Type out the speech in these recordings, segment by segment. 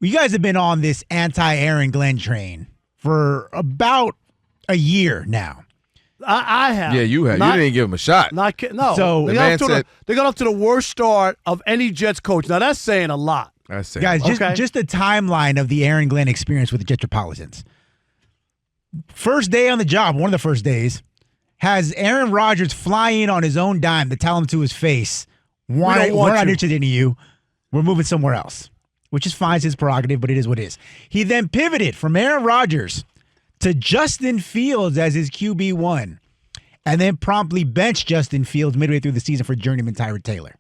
You guys have been on this anti-Aaron Glenn train for about a year now. I have. Yeah, you have. You didn't give him a shot. No. So they got off to the worst start of any Jets coach. Now, that's saying a lot. That's saying Guys, a lot. just the timeline of the Aaron Glenn experience with the Jetropolitans. First day on the job, one of the first days, has Aaron Rodgers fly in on his own dime to tell him to his face, we're not interested in you. We're moving somewhere else, which is fine. It's his prerogative, but it is what it is. He then pivoted from Aaron Rodgers to Justin Fields as his QB1, and then promptly benched Justin Fields midway through the season for journeyman Tyrod Taylor.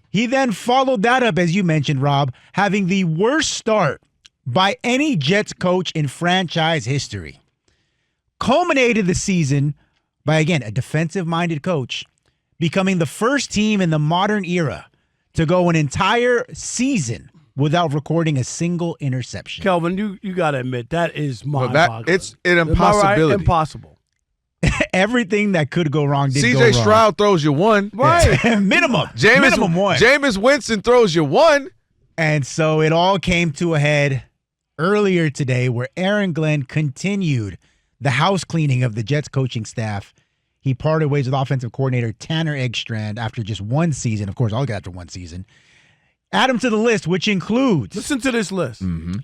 He then followed that up, as you mentioned, Rob, having the worst start by any Jets coach in franchise history. Culminated the season by, again, a defensive-minded coach becoming the first team in the modern era to go an entire season without recording a single interception. Kelvin, you got to admit, that is mind-boggling. It's an impossibility. Am I right? Impossible. Everything that could go wrong did go wrong. C.J. Stroud throws you one. Right. Minimum one. Jameis Winston throws you one. And so it all came to a head earlier today where Aaron Glenn continued the house cleaning of the Jets coaching staff. He parted ways with offensive coordinator Tanner Eggstrand after just one season. Of course, all got after one season. Add him to the list, which includes... Listen to this list. Mm-hmm.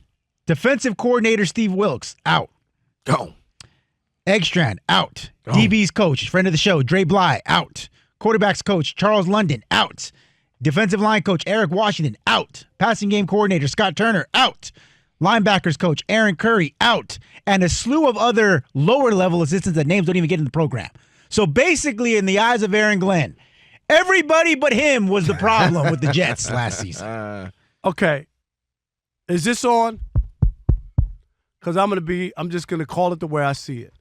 Defensive coordinator Steve Wilkes, out. Go. Eggstrand, out. DB's coach, friend of the show, Dre Bly, out. Quarterbacks coach, Charles London, out. Defensive line coach, Eric Washington, out. Passing game coordinator, Scott Turner, out. Linebackers coach, Aaron Curry, out. And a slew of other lower-level assistants that names don't even get in the program. So basically, in the eyes of Aaron Glenn, everybody but him was the problem with the Jets last season. Okay. Is this on? Because I'm just going to call it the way I see it.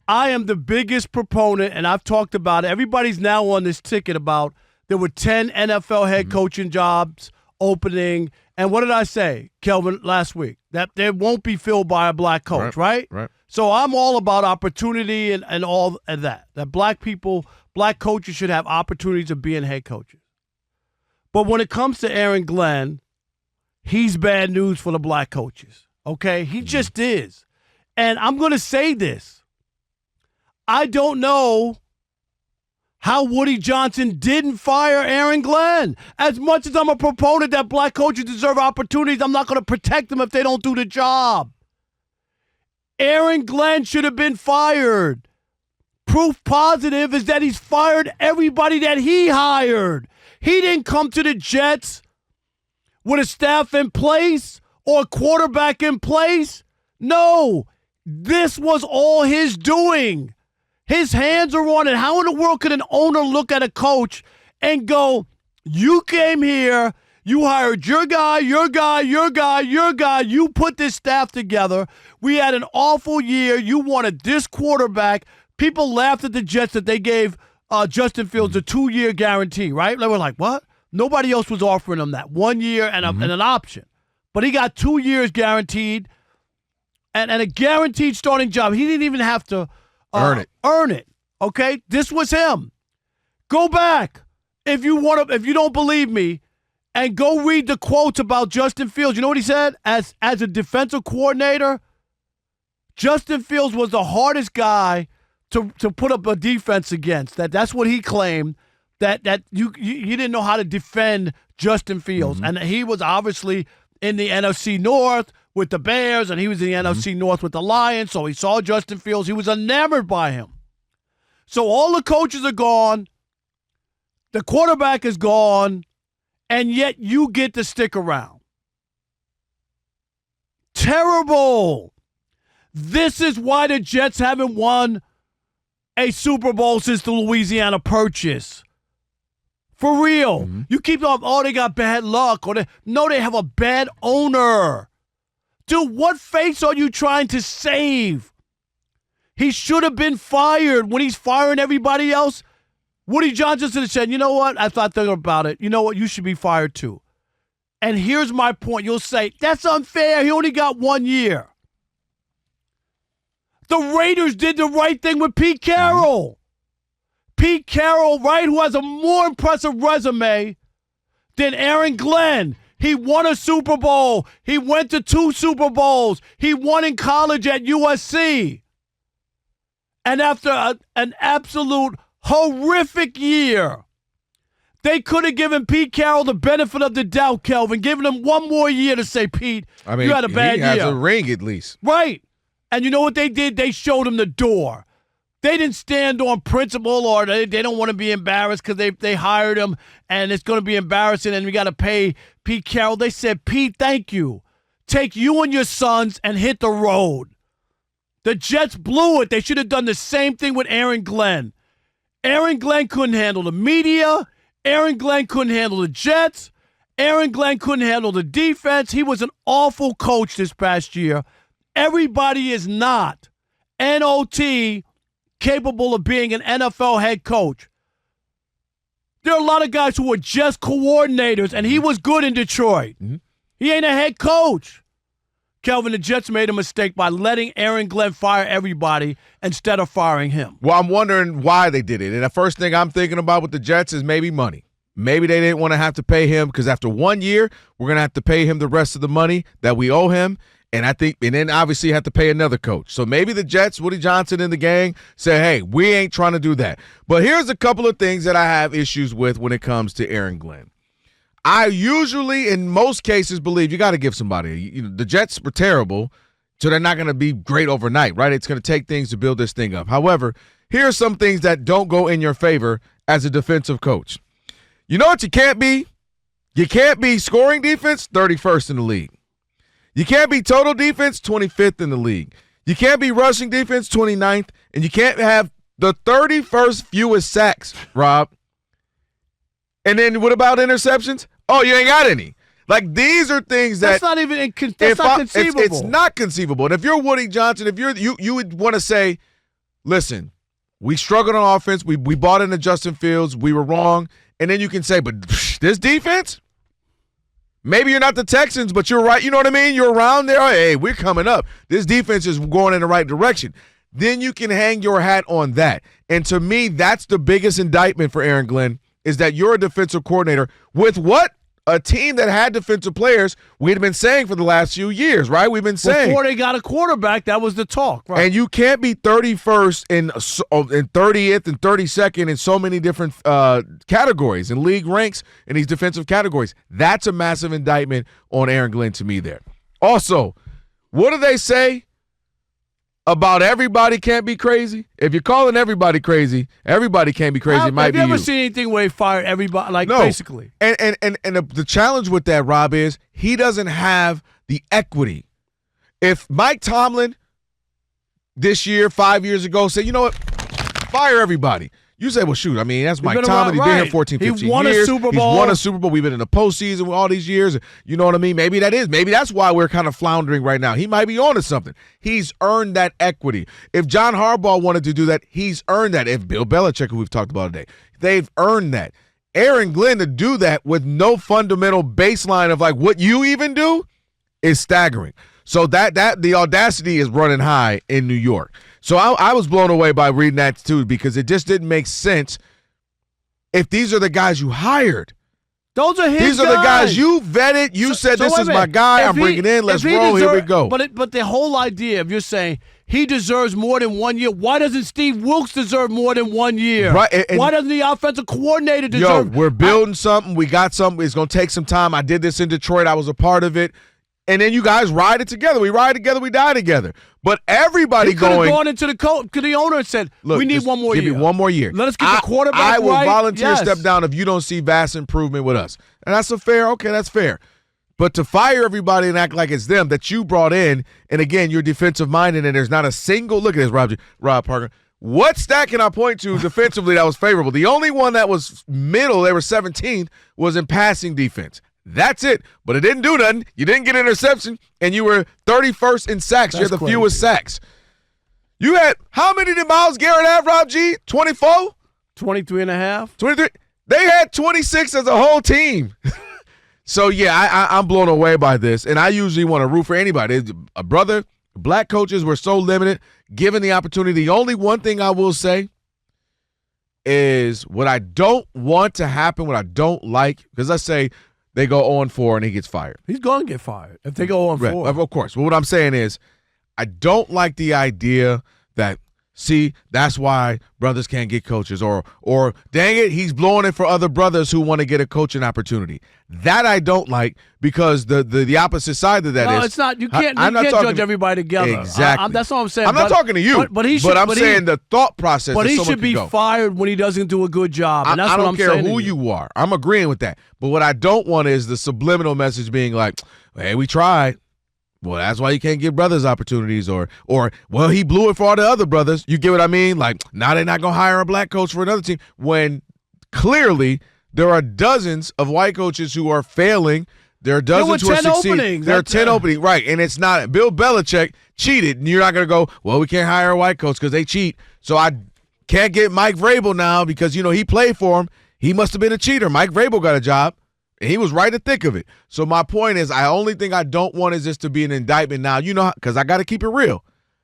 I am the biggest proponent, and I've talked about it. Everybody's now on this ticket about there were 10 NFL head coaching jobs opening. And what did I say, Kelvin, last week? That they won't be filled by a black coach, right? Right. So I'm all about opportunity and all of that. That black coaches should have opportunities of being head coaches. But when it comes to Aaron Glenn, he's bad news for the black coaches. Okay? He just is. And I'm going to say this. I don't know how Woody Johnson didn't fire Aaron Glenn. As much as I'm a proponent that black coaches deserve opportunities, I'm not going to protect them if they don't do the job. Aaron Glenn should have been fired. Proof positive is that he's fired everybody that he hired. He didn't come to the Jets with a staff in place or a quarterback in place. No, this was all his doing. His hands are on it. How in the world could an owner look at a coach and go, you came here, you hired your guy, you put this staff together. We had an awful year. You wanted this quarterback. People laughed at the Jets that they gave Justin Fields a 2-year guarantee, right? They were like, what? Nobody else was offering him that 1 year and an option. But he got 2 years guaranteed and a guaranteed starting job. He didn't even have to earn it. Okay? This was him. Go back if you don't believe me and go read the quotes about Justin Fields. You know what he said? As a defensive coordinator, Justin Fields was the hardest guy to put up a defense against. That's what he claimed. That you didn't know how to defend Justin Fields. And he was obviously in the NFC North with the Bears, and he was in the NFC North with the Lions, so he saw Justin Fields. He was enamored by him. So all the coaches are gone. The quarterback is gone, and yet you get to stick around. Terrible. This is why the Jets haven't won a Super Bowl since the Louisiana Purchase. For real. You keep on, they got bad luck. No, they have a bad owner. Dude, what face are you trying to save? He should have been fired. When he's firing everybody else, Woody Johnson should have said, you know what? I thought about it. You know what? You should be fired too. And here's my point. You'll say, that's unfair. He only got 1 year. The Raiders did the right thing with Pete Carroll. Pete Carroll, right, who has a more impressive resume than Aaron Glenn. He won a Super Bowl. He went to 2 Super Bowls. He won in college at USC. And after an absolute horrific year, they could have given Pete Carroll the benefit of the doubt, Kelvin, giving him one more year to say, Pete, you had a bad year. He has a ring at least. Right. And you know what they did? They showed him the door. They didn't stand on principle or they don't want to be embarrassed because they hired him and it's going to be embarrassing and we got to pay Pete Carroll. They said, Pete, thank you. Take you and your sons and hit the road. The Jets blew it. They should have done the same thing with Aaron Glenn. Aaron Glenn couldn't handle the media. Aaron Glenn couldn't handle the Jets. Aaron Glenn couldn't handle the defense. He was an awful coach this past year. Everybody is not NOT capable of being an NFL head coach. There are a lot of guys who are just coordinators, and he was good in Detroit. Mm-hmm. He ain't a head coach. Kelvin, the Jets made a mistake by letting Aaron Glenn fire everybody instead of firing him. Well, I'm wondering why they did it. And the first thing I'm thinking about with the Jets is maybe money. Maybe they didn't want to have to pay him because after 1 year, we're going to have to pay him the rest of the money that we owe him. And then obviously have to pay another coach. So maybe the Jets, Woody Johnson and the gang say, hey, we ain't trying to do that. But here's a couple of things that I have issues with when it comes to Aaron Glenn. I usually, in most cases, believe you got to give somebody. The Jets were terrible, so they're not going to be great overnight, right? It's going to take things to build this thing up. However, here are some things that don't go in your favor as a defensive coach. You know what you can't be? You can't be scoring defense, 31st in the league. You can't be total defense, 25th in the league. You can't be rushing defense, 29th. And you can't have the 31st fewest sacks, Rob. And then what about interceptions? Oh, you ain't got any. Like, these are things that... That's not even conceivable. It's not conceivable. And if you're Woody Johnson, if you would want to say, listen, we struggled on offense. We bought into Justin Fields. We were wrong. And then you can say, but this defense... Maybe you're not the Texans, but you're right. You know what I mean? You're around there. Hey, we're coming up. This defense is going in the right direction. Then you can hang your hat on that. And to me, that's the biggest indictment for Aaron Glenn is that you're a defensive coordinator with what? A team that had defensive players we'd been saying for the last few years, right? We've been saying. Before they got a quarterback, that was the talk, right? And you can't be 31st and 30th and 32nd in so many different categories and league ranks in these defensive categories. That's a massive indictment on Aaron Glenn to me there. Also, what do they say about everybody can't be crazy? If you're calling everybody crazy, everybody can't be crazy. It might be you. Have you ever seen anything where he fired everybody? Like, no. Basically. And the challenge with that, Rob, is he doesn't have the equity. If Mike Tomlin this year, 5 years ago, said, you know what, fire everybody. You say, well, shoot, I mean, that's Mike Tomlin. He's been here 14, 15 years. He won a Super Bowl. He's won a Super Bowl. We've been in the postseason with all these years. You know what I mean? Maybe that's why we're kind of floundering right now. He might be on to something. He's earned that equity. If John Harbaugh wanted to do that, he's earned that. If Bill Belichick, who we've talked about today, they've earned that. Aaron Glenn to do that with no fundamental baseline of like what you even do is staggering. So that the audacity is running high in New York. So I was blown away by reading that too because it just didn't make sense. If these are the guys you hired, those are his These are the guys you vetted. You said, this is my guy. I'm bringing in. Let's roll. Here we go. But the whole idea of you're saying he deserves more than 1 year. Why doesn't Steve Wilkes deserve more than 1 year? Right. Why doesn't the offensive coordinator deserve? We're building something. We got something. It's going to take some time. I did this in Detroit. I was a part of it. And then you guys ride it together. We ride together. We die together. But everybody he could have gone into the owner and said, look, we need one more year. Give me 1 more year. Let us get the quarterback I will right. volunteer step down if you don't see vast improvement with us. And that's that's fair. But to fire everybody and act like it's them that you brought in, and again, you're defensive-minded and there's not a single – look at this, Rob Parker. What stat can I point to defensively that was favorable? The only one that was middle, they were 17th, was in passing defense. That's it. But it didn't do nothing. You didn't get an interception, and you were 31st in sacks. You're the fewest sacks. You had – how many did Myles Garrett have, Rob G? 24? 23 and a half. 23. They had 26 as a whole team. So, yeah, I'm blown away by this, and I usually want to root for anybody. Black coaches were so limited, given the opportunity. The only one thing I will say is what I don't want to happen, what I don't like, because I say they go 0-4 and he gets fired. He's going to get fired if they go 0-4. Right, of course. But what I'm saying is I don't like the idea that, see, that's why brothers can't get coaches, or dang it, he's blowing it for other brothers who want to get a coaching opportunity. That I don't like, because the opposite side of that is. No, it's not. You can't judge everybody together. Exactly. That's what I'm saying. I'm not talking to you, but I'm saying the thought process. But he someone should be go. fired when he doesn't do a good job. And that's I what don't I'm care saying who you are. I'm agreeing with that. But what I don't want is the subliminal message being like, hey, we tried. Well, that's why you can't give brothers opportunities, or well, he blew it for all the other brothers. You get what I mean? Like, now they're not going to hire a black coach for another team, when clearly there are dozens of white coaches who are failing. There are dozens who are succeeding. There are 10 openings, right? And it's not Bill Belichick cheated, and you're not going to go, well, we can't hire a white coach because they cheat. So I can't get Mike Vrabel now because, he played for him. He must have been a cheater. Mike Vrabel got a job. And he was right in the thick of it. So my point is, I only thing I don't want is this to be an indictment now, because I got to keep it real.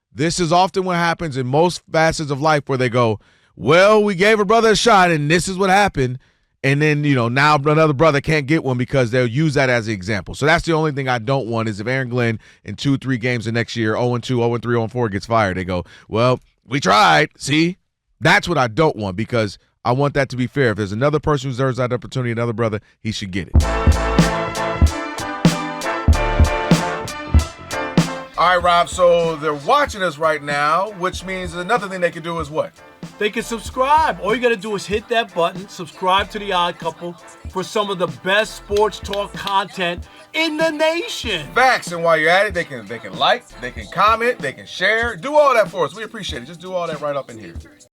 This is often what happens in most facets of life, where they go, well, we gave a brother a shot and this is what happened. And then, now another brother can't get one because they'll use that as an example. So that's the only thing I don't want, is if Aaron Glenn in 2-3 games the next year, 0-2, 0-3, 0-4 gets fired, they go, well, we tried. See, that's what I don't want, because I want that to be fair. If there's another person who deserves that opportunity, another brother, he should get it. All right, Rob, so they're watching us right now, which means another thing they can do is what? They can subscribe. All you got to do is hit that button, subscribe to The Odd Couple for some of the best sports talk content in the nation. Facts, and while you're at it, they can like, they can comment, they can share. Do all that for us. We appreciate it. Just do all that right up in here.